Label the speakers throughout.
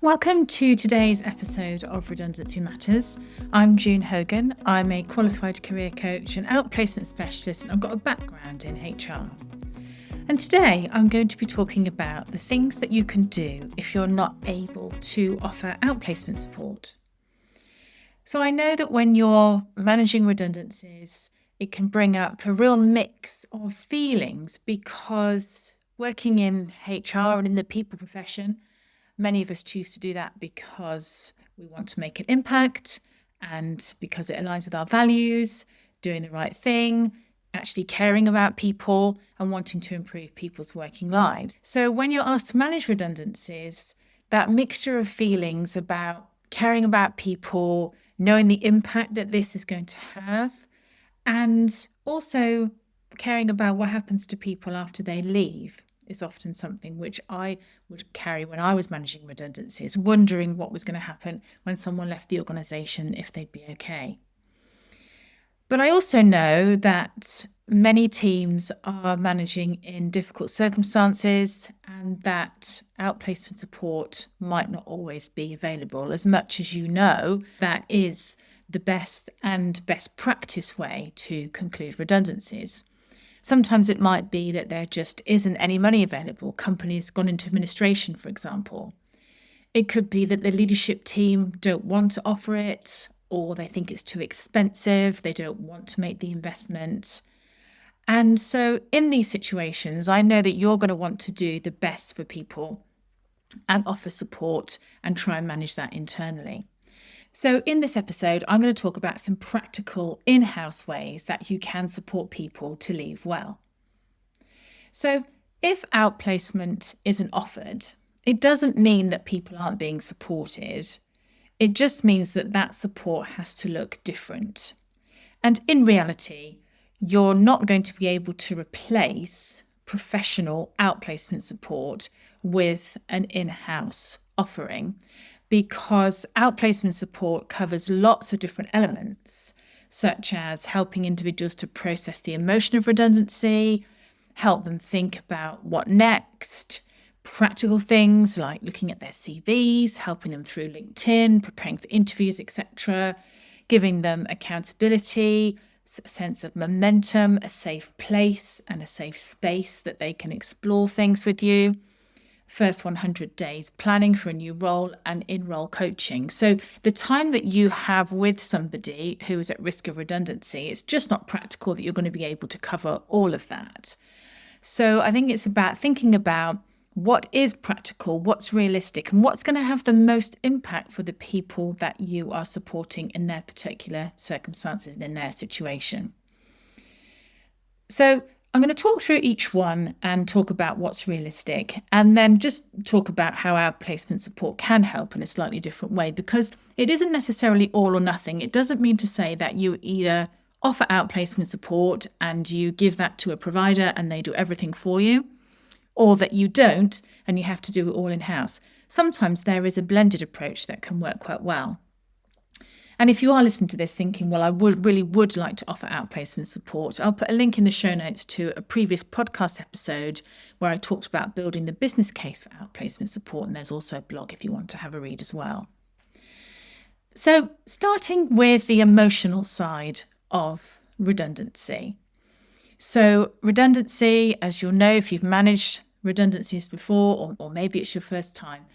Speaker 1: Welcome to today's episode of Redundancy Matters. I'm June Hogan. I'm a qualified career coach and outplacement specialist, and I've got a background in HR. And today I'm going to be talking about the things that you can do if you're not able to offer outplacement support. So I know that when you're managing redundancies, it can bring up a real mix of feelings because working in HR and in the people profession, many of us choose to do that because we want to make an impact and because it aligns with our values, doing the right thing, actually caring about people and wanting to improve people's working lives. So when you're asked to manage redundancies, that mixture of feelings about caring about people, knowing the impact that this is going to have, and also caring about what happens to people after they leave is often something which I would carry when I was managing redundancies, wondering what was going to happen when someone left the organisation, if they'd be okay. But I also know that many teams are managing in difficult circumstances and that outplacement support might not always be available. As much as you know, that is the best and best practice way to conclude redundancies. Sometimes it might be that there just isn't any money available. Companies gone into administration, for example. It could be that the leadership team don't want to offer it, or they think it's too expensive. They don't want to make the investment. And so in these situations, I know that you're going to want to do the best for people and offer support and try and manage that internally. So in this episode, I'm going to talk about some practical in-house ways that you can support people to leave well. So if outplacement isn't offered, it doesn't mean that people aren't being supported. It just means that that support has to look different. And in reality, you're not going to be able to replace professional outplacement support with an in-house offering, because outplacement support covers lots of different elements, such as helping individuals to process the emotion of redundancy, help them think about what next, practical things like looking at their CVs, helping them through LinkedIn, preparing for interviews, etc., giving them accountability, a sense of momentum, a safe place and a safe space that they can explore things with you. First 100 days planning for a new role and in-role coaching. So the time that you have with somebody who is at risk of redundancy, it's just not practical that you're going to be able to cover all of that. So I think it's about thinking about what is practical, what's realistic, and what's going to have the most impact for the people that you are supporting in their particular circumstances and in their situation. So I'm going to talk through each one and talk about what's realistic, and then just talk about how outplacement support can help in a slightly different way, because it isn't necessarily all or nothing. It doesn't mean to say that you either offer outplacement support and you give that to a provider and they do everything for you, or that you don't and you have to do it all in-house. Sometimes there is a blended approach that can work quite well. And if you are listening to this thinking, well, I really would like to offer outplacement support, I'll put a link in the show notes to a previous podcast episode where I talked about building the business case for outplacement support. And there's also a blog if you want to have a read as well. So starting with the emotional side of redundancy. So redundancy, as you'll know, if you've managed redundancies before, or maybe it's your first time,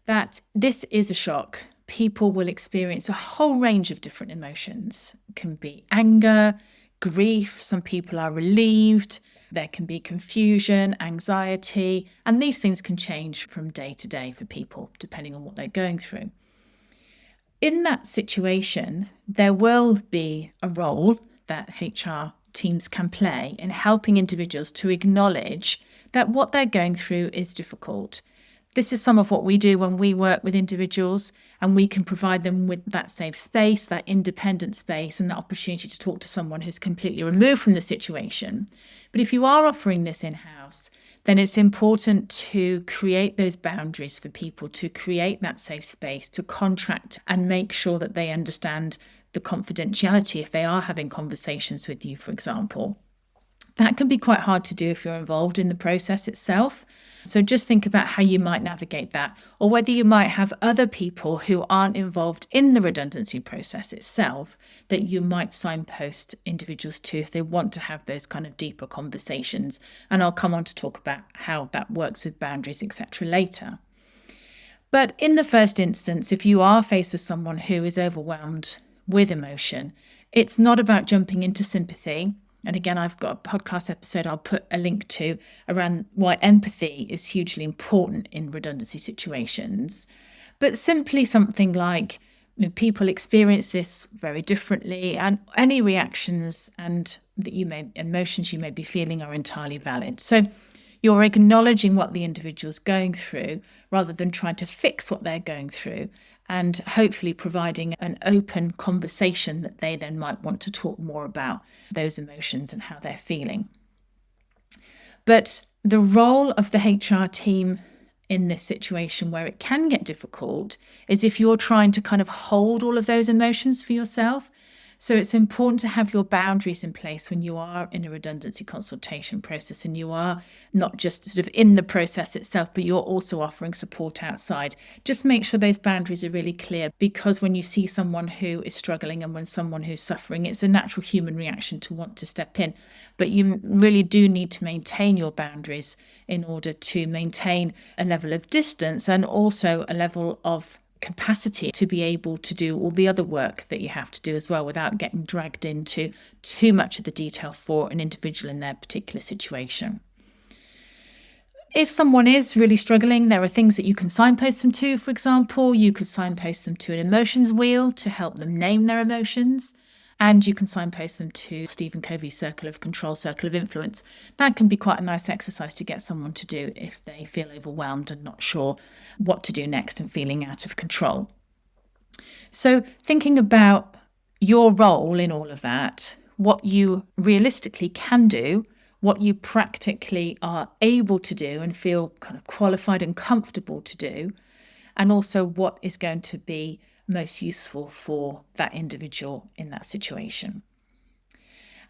Speaker 1: that this is a shock. People will experience a whole range of different emotions. It can be anger, grief, some people are relieved, there can be confusion, anxiety, and these things can change from day to day for people, depending on what they're going through. In that situation, there will be a role that HR teams can play in helping individuals to acknowledge that what they're going through is difficult. This is some of what we do when we work with individuals, and we can provide them with that safe space, that independent space, and the opportunity to talk to someone who's completely removed from the situation. But if you are offering this in-house, then it's important to create those boundaries for people, to create that safe space, to contract and make sure that they understand the confidentiality if they are having conversations with you, for example. That can be quite hard to do if you're involved in the process itself. So just think about how you might navigate that, or whether you might have other people who aren't involved in the redundancy process itself that you might signpost individuals to if they want to have those kind of deeper conversations. And I'll come on to talk about how that works with boundaries, etc. later. But in the first instance, if you are faced with someone who is overwhelmed with emotion, it's not about jumping into sympathy. And again, I've got a podcast episode I'll put a link to around why empathy is hugely important in redundancy situations. But simply something like, people experience this very differently, and any reactions and emotions you may be feeling are entirely valid. So you're acknowledging what the individual's going through rather than trying to fix what they're going through, and hopefully providing an open conversation that they then might want to talk more about those emotions and how they're feeling. But the role of the HR team in this situation where it can get difficult is if you're trying to kind of hold all of those emotions for yourself. So it's important to have your boundaries in place when you are in a redundancy consultation process, and you are not just sort of in the process itself, but you're also offering support outside. Just make sure those boundaries are really clear, because when you see someone who is struggling and when someone who's suffering, it's a natural human reaction to want to step in. But you really do need to maintain your boundaries in order to maintain a level of distance and also a level of capacity to be able to do all the other work that you have to do as well, without getting dragged into too much of the detail for an individual in their particular situation. If someone is really struggling, there are things that you can signpost them to. For example, you could signpost them to an emotions wheel to help them name their emotions. And you can signpost them to Stephen Covey's circle of control, circle of influence. That can be quite a nice exercise to get someone to do if they feel overwhelmed and not sure what to do next and feeling out of control. So thinking about your role in all of that, what you realistically can do, what you practically are able to do and feel kind of qualified and comfortable to do, and also what is going to be most useful for that individual in that situation.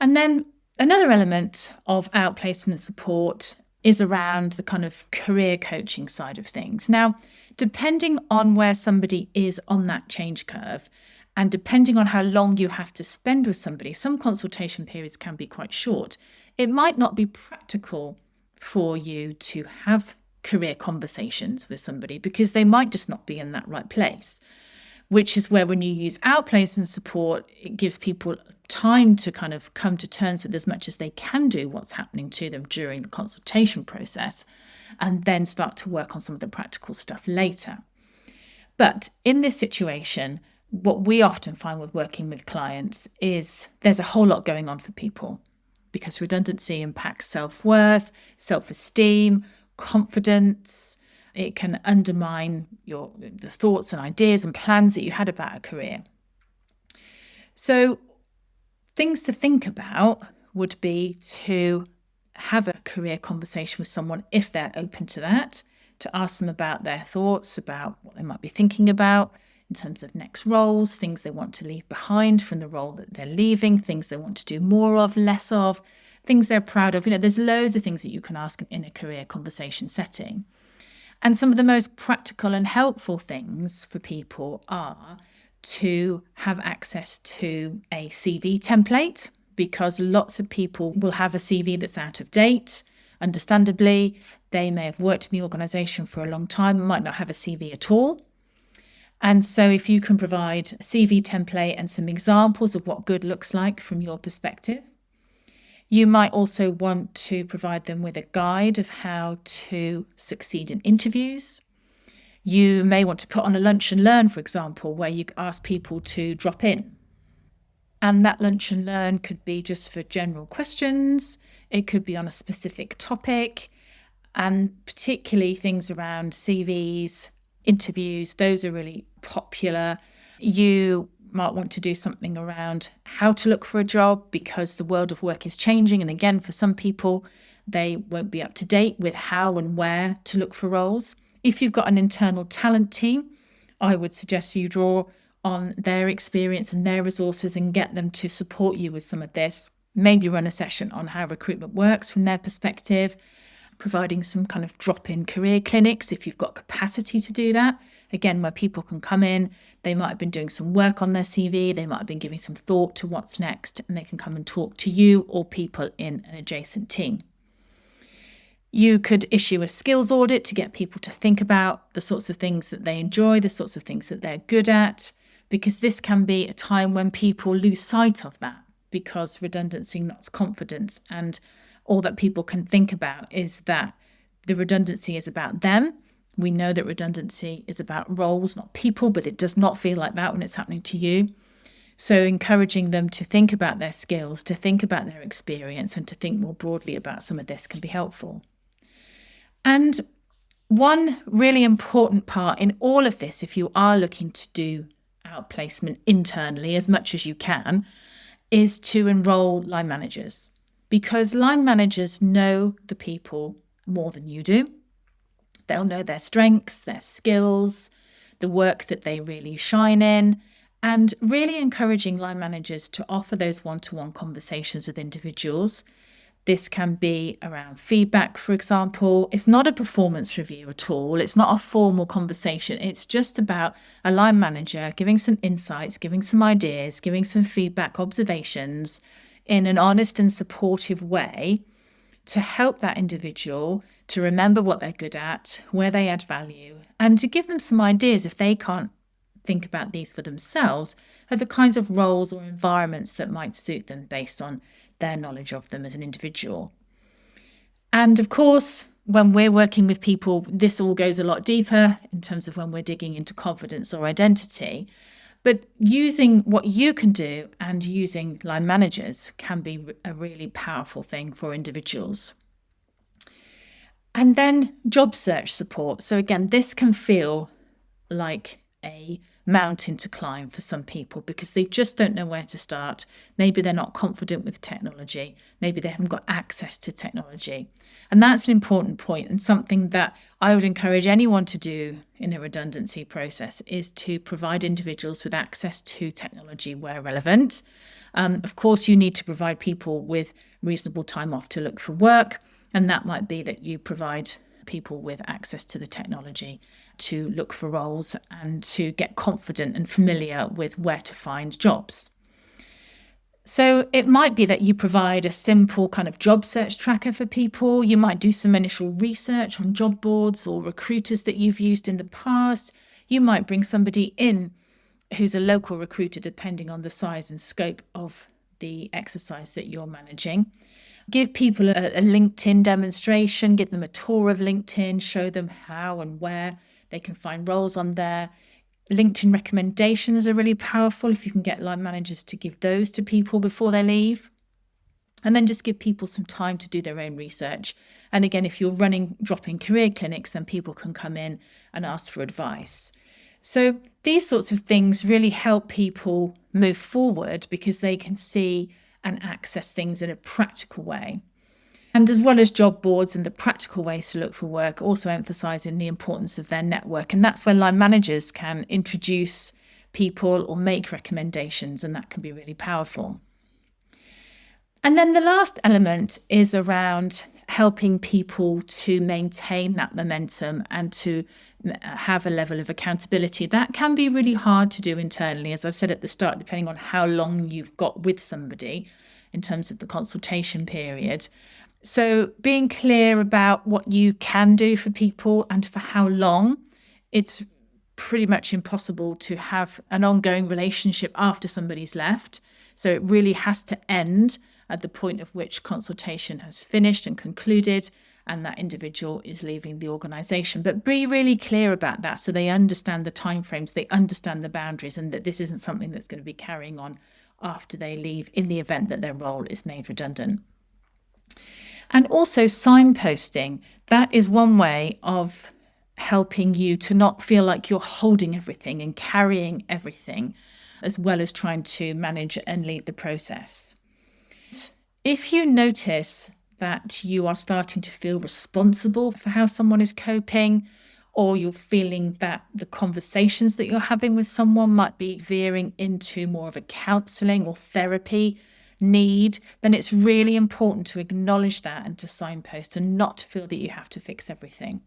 Speaker 1: And then another element of outplacement support is around the kind of career coaching side of things. Now, depending on where somebody is on that change curve, and depending on how long you have to spend with somebody, some consultation periods can be quite short. It might not be practical for you to have career conversations with somebody because they might just not be in that right place. Which is where, when you use outplacement support, it gives people time to kind of come to terms with as much as they can do what's happening to them during the consultation process, and then start to work on some of the practical stuff later. But in this situation, what we often find with working with clients is there's a whole lot going on for people, because redundancy impacts self-worth, self-esteem, confidence. It can undermine the thoughts and ideas and plans that you had about a career. So things to think about would be to have a career conversation with someone if they're open to that, to ask them about their thoughts, about what they might be thinking about in terms of next roles, things they want to leave behind from the role that they're leaving, things they want to do more of, less of, things they're proud of. There's loads of things that you can ask in a career conversation setting. And some of the most practical and helpful things for people are to have access to a CV template, because lots of people will have a CV that's out of date. Understandably, they may have worked in the organisation for a long time and might not have a CV at all. And so if you can provide a CV template and some examples of what good looks like from your perspective, you might also want to provide them with a guide of how to succeed in interviews. You may want to put on a lunch and learn, for example, where you ask people to drop in. And that lunch and learn could be just for general questions. It could be on a specific topic, and particularly things around CVs, interviews. Those are really popular. You might want to do something around how to look for a job, because the world of work is changing. And again, for some people, they won't be up to date with how and where to look for roles. If you've got an internal talent team, I would suggest you draw on their experience and their resources and get them to support you with some of this. maybe run a session on how recruitment works from their perspective, providing some kind of drop-in career clinics if you've got capacity to do that. Again, where people can come in, they might have been doing some work on their CV, they might have been giving some thought to what's next, and they can come and talk to you or people in an adjacent team. You could issue a skills audit to get people to think about the sorts of things that they enjoy, the sorts of things that they're good at, because this can be a time when people lose sight of that because redundancy knocks confidence, and all that people can think about is that the redundancy is about them. We know that redundancy is about roles, not people, but it does not feel like that when it's happening to you. So encouraging them to think about their skills, to think about their experience, and to think more broadly about some of this can be helpful. And one really important part in all of this, if you are looking to do outplacement internally as much as you can, is to enrol line managers, because line managers know the people more than you do. They'll know their strengths, their skills, the work that they really shine in, and really encouraging line managers to offer those one-to-one conversations with individuals. This can be around feedback, for example. It's not a performance review at all. It's not a formal conversation. It's just about a line manager giving some insights, giving some ideas, giving some feedback, observations in an honest and supportive way to help that individual to remember what they're good at, where they add value, and to give them some ideas if they can't think about these for themselves, of the kinds of roles or environments that might suit them based on their knowledge of them as an individual. And of course, when we're working with people, this all goes a lot deeper in terms of when we're digging into confidence or identity. But using what you can do and using line managers can be a really powerful thing for individuals. And then job search support. So again, this can feel like a mountain to climb for some people because they just don't know where to start. Maybe they're not confident with technology. Maybe they haven't got access to technology. And that's an important point, and something that I would encourage anyone to do in a redundancy process is to provide individuals with access to technology where relevant. Of course, you need to provide people with reasonable time off to look for work, and that might be that you provide people with access to the technology to look for roles and to get confident and familiar with where to find jobs. So it might be that you provide a simple kind of job search tracker for people. You might do some initial research on job boards or recruiters that you've used in the past. You might bring somebody in who's a local recruiter, depending on the size and scope of the exercise that you're managing. Give people a LinkedIn demonstration, give them a tour of LinkedIn, show them how and where they can find roles on there. LinkedIn recommendations are really powerful if you can get line managers to give those to people before they leave. And then just give people some time to do their own research. And again, if you're running drop-in career clinics, then people can come in and ask for advice. So these sorts of things really help people move forward because they can see and access things in a practical way. And as well as job boards and the practical ways to look for work, also emphasising the importance of their network. And that's when line managers can introduce people or make recommendations, and that can be really powerful. And then the last element is around helping people to maintain that momentum and to have a level of accountability. That can be really hard to do internally, as I've said at the start, depending on how long you've got with somebody in terms of the consultation period. So being clear about what you can do for people and for how long. It's pretty much impossible to have an ongoing relationship after somebody's left. So it really has to end at the point of which consultation has finished and concluded and that individual is leaving the organisation. But be really clear about that so they understand the timeframes, they understand the boundaries, and that this isn't something that's going to be carrying on after they leave in the event that their role is made redundant. And also signposting. That is one way of helping you to not feel like you're holding everything and carrying everything, as well as trying to manage and lead the process. If you notice that you are starting to feel responsible for how someone is coping, or you're feeling that the conversations that you're having with someone might be veering into more of a counselling or therapy need, then it's really important to acknowledge that and to signpost and not to feel that you have to fix everything,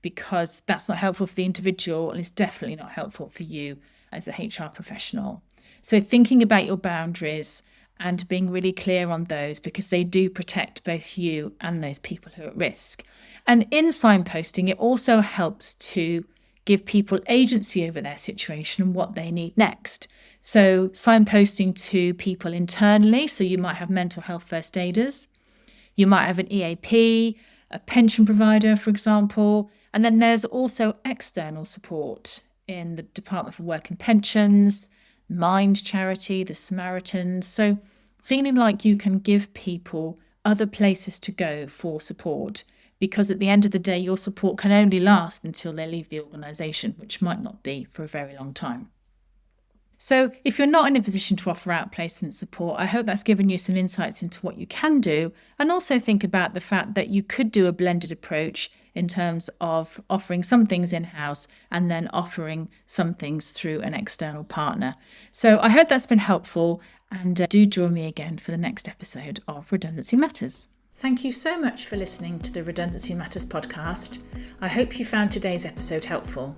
Speaker 1: because that's not helpful for the individual and it's definitely not helpful for you as a HR professional. So thinking about your boundaries and being really clear on those, because they do protect both you and those people who are at risk. And in signposting, it also helps to give people agency over their situation and what they need next. So signposting to people internally, so you might have mental health first aiders, you might have an EAP, a pension provider, for example, and then there's also external support in the Department for Work and Pensions, Mind Charity, the Samaritans. So feeling like you can give people other places to go for support, because at the end of the day, your support can only last until they leave the organisation, which might not be for a very long time. So if you're not in a position to offer outplacement support, I hope that's given you some insights into what you can do, and also think about the fact that you could do a blended approach in terms of offering some things in-house and then offering some things through an external partner. So I hope that's been helpful, and do join me again for the next episode of Redundancy Matters. Thank you so much for listening to the Redundancy Matters podcast. I hope you found today's episode helpful.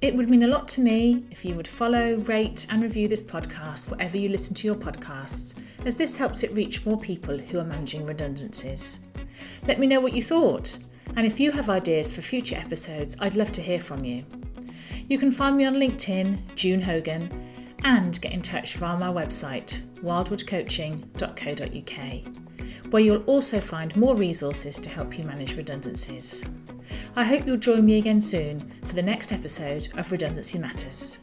Speaker 1: It would mean a lot to me if you would follow, rate and review this podcast wherever you listen to your podcasts, as this helps it reach more people who are managing redundancies. Let me know what you thought, and if you have ideas for future episodes, I'd love to hear from you. You can find me on LinkedIn, June Hogan, and get in touch via my website, wildwoodcoaching.co.uk, where you'll also find more resources to help you manage redundancies. I hope you'll join me again soon for the next episode of Redundancy Matters.